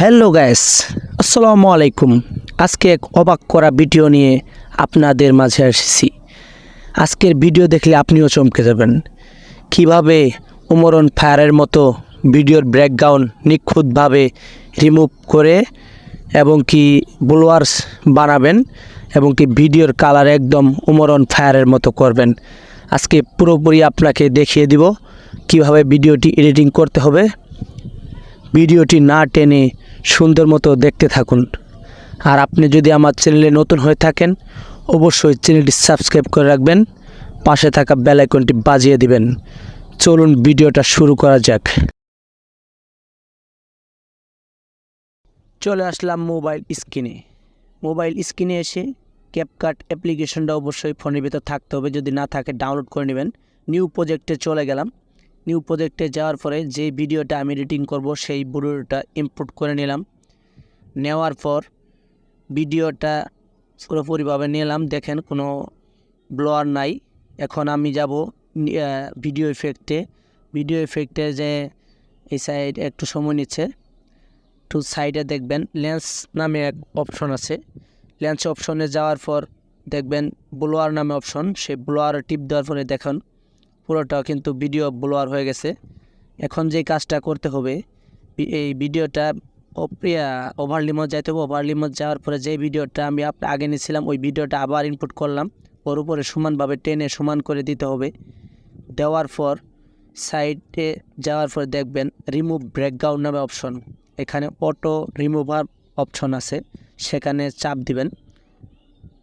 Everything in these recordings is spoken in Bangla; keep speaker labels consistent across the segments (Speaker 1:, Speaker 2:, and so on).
Speaker 1: হ্যালো গাইস, আসসালামু আলাইকুম। আজকে এক অবাক করা ভিডিও নিয়ে আপনাদের মাঝে এসেছি। আজকের ভিডিও দেখলে আপনিও চমকে যাবেন। কিভাবে ওমর ফায়ারের মতো ভিডিওর ব্যাকগ্রাউন্ড নিখুঁতভাবে রিমুভ করে এবং কি ব্লোয়ার্স বানাবেন এবং কি ভিডিওর কালার একদম ওমর ফায়ারের মতো করবেন। আজকে পুরোপুরি আপনাকে দেখিয়ে দিব কিভাবে ভিডিওটি এডিটিং করতে হবে। ভিডিওটি না টেনে সুন্দর মতো দেখতে থাকুন। আর আপনি যদি আমার চ্যানেলে নতুন হয়ে থাকেন অবশ্যই চ্যানেলটি সাবস্ক্রাইব করে রাখবেন, পাশে থাকা বেল আইকনটি বাজিয়ে দিবেন। চলুন ভিডিওটা শুরু করা যাক। চলে আসলাম মোবাইল স্ক্রিনে এসে ক্যাপকাট অ্যাপ্লিকেশনটা অবশ্যই ফোনের ভিতর থাকতে হবে, যদি না থাকে ডাউনলোড করে নেবেন। নিউ প্রজেক্টে চলে গেলাম। নিউ প্রজেক্টে যাওয়ার পরে যে ভিডিওটা আমি এডিটিং করব সেই ভিডিওটা ইম্পোর্ট করে নিলাম। নেওয়ার পর ভিডিওটা পুরোপুরিভাবে নিলাম। দেখেন কোনো ব্লোয়ার নাই। এখন আমি যাব ভিডিও ইফেক্টে যে এই সাইড একটু সময় নিচ্ছে। একটু সাইডে দেখবেন লেন্স নামে এক অপশন আছে। লেন্স অপশনে যাওয়ার পর দেখবেন ব্লোয়ার নামে অপশন, সেই ব্লোয়ার টিপ দেওয়ার পরে দেখুন পুরোটা কিন্তু ভিডিও ব্লোয়ার হয়ে গেছে। এখন যে কাজটা করতে হবে, এই ভিডিওটা ওভারলি মোড যাইতে হবে। ওভারলি মোড যাওয়ার পরে যে ভিডিওটা আমি আগে নিয়েছিলাম ওই ভিডিওটা আবার ইনপুট করলাম। ওর উপরে সমানভাবে টেনে সমান করে দিতে হবে। দেওয়ার পর সাইডে যাওয়ার পর দেখবেন রিমুভ ব্যাকগ্রাউন্ড নামে অপশন, এখানে অটো রিমুভার অপশন আছে, সেখানে চাপ দিবেন।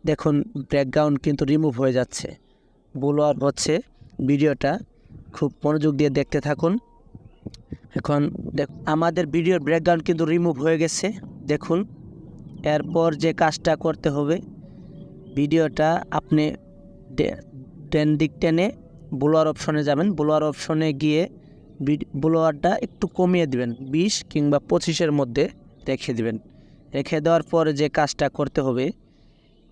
Speaker 1: দেখুন ব্যাকগ্রাউন্ড কিন্তু রিমুভ হয়ে যাচ্ছে, ব্লোয়ার হচ্ছে। ভিডিওটা খুব মনোযোগ দিয়ে দেখতে থাকুন। এখন আমাদের ভিডিওর ব্যাকগ্রাউন্ড কিন্তু রিমুভ হয়ে গেছে। দেখুন এরপর যে কাজটা করতে হবে, ভিডিওটা আপনি টেন দিক টেনে ব্লোয়ার অপশনে যাবেন। ব্লোয়ার অপশনে গিয়ে ব্লোয়ারটা একটু কমিয়ে দিবেন, 20 কিংবা 25-এর মধ্যে রেখে দিবেন। রেখে দেওয়ার পরে যে কাজটা করতে হবে,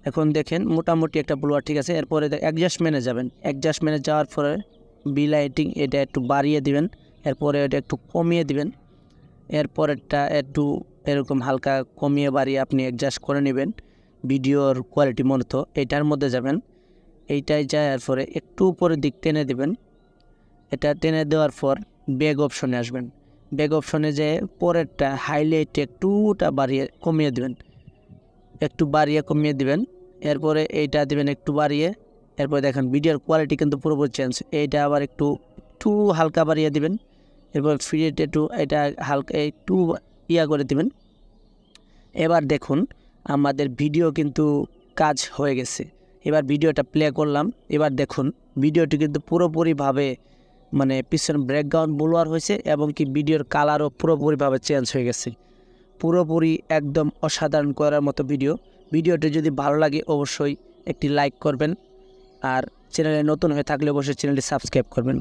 Speaker 1: এখন দেখেন মোটামুটি একটা ব্লোয়ার ঠিক আছে। এরপরে অ্যাডজাস্টমেন্টে যাবেন। অ্যাডজাস্টমেন্টে যাওয়ার পরে লাইটিং এটা একটু বাড়িয়ে দিবেন, এরপরে এটা একটু কমিয়ে দিবেন। এরপরেরটা একটু এরকম হালকা কমিয়ে বাড়িয়ে আপনি অ্যাডজাস্ট করে নেবেন ভিডিওর কোয়ালিটি মতো। এইটার মধ্যে যাবেন, এইটাই যাওয়ার পরে একটু উপরের দিক টেনে দেবেন। এটা টেনে দেওয়ার পর ব্যাক অপশনে আসবেন। ব্যাক অপশনে যেয়ে পরেরটা হাইলাইট একটুটা বাড়িয়ে কমিয়ে দেবেন, একটু বাড়িয়ে কমিয়ে দিবেন। এরপরে এইটা দিবেন একটু বাড়িয়ে। এরপরে দেখেন ভিডিওর কোয়ালিটি কিন্তু পুরোপুরি চেঞ্জ। এইটা আবার একটু হালকা বাড়িয়ে দিবেন। এরপর ফিরেট একটু এটা হালকা একটু করে দিবেন। এবার দেখুন আমাদের ভিডিও কিন্তু কাজ হয়ে গেছে। এবার ভিডিওটা প্লে করলাম। এবার দেখুন ভিডিওটি কিন্তু পুরোপুরিভাবে পিছন ব্যাকগ্রাউন্ড ব্লোয়ার হয়েছে এবং কি ভিডিওর কালারও পুরোপুরিভাবে চেঞ্জ হয়ে গেছে। পুরোপুরি একদম অসাধারণ করার মতো ভিডিওটি যদি ভালো লাগে অবশ্যই একটি লাইক করবেন, আর চ্যানেলে নতুন হয়ে থাকলে অবশ্যই চ্যানেলটি সাবস্ক্রাইব করবেন।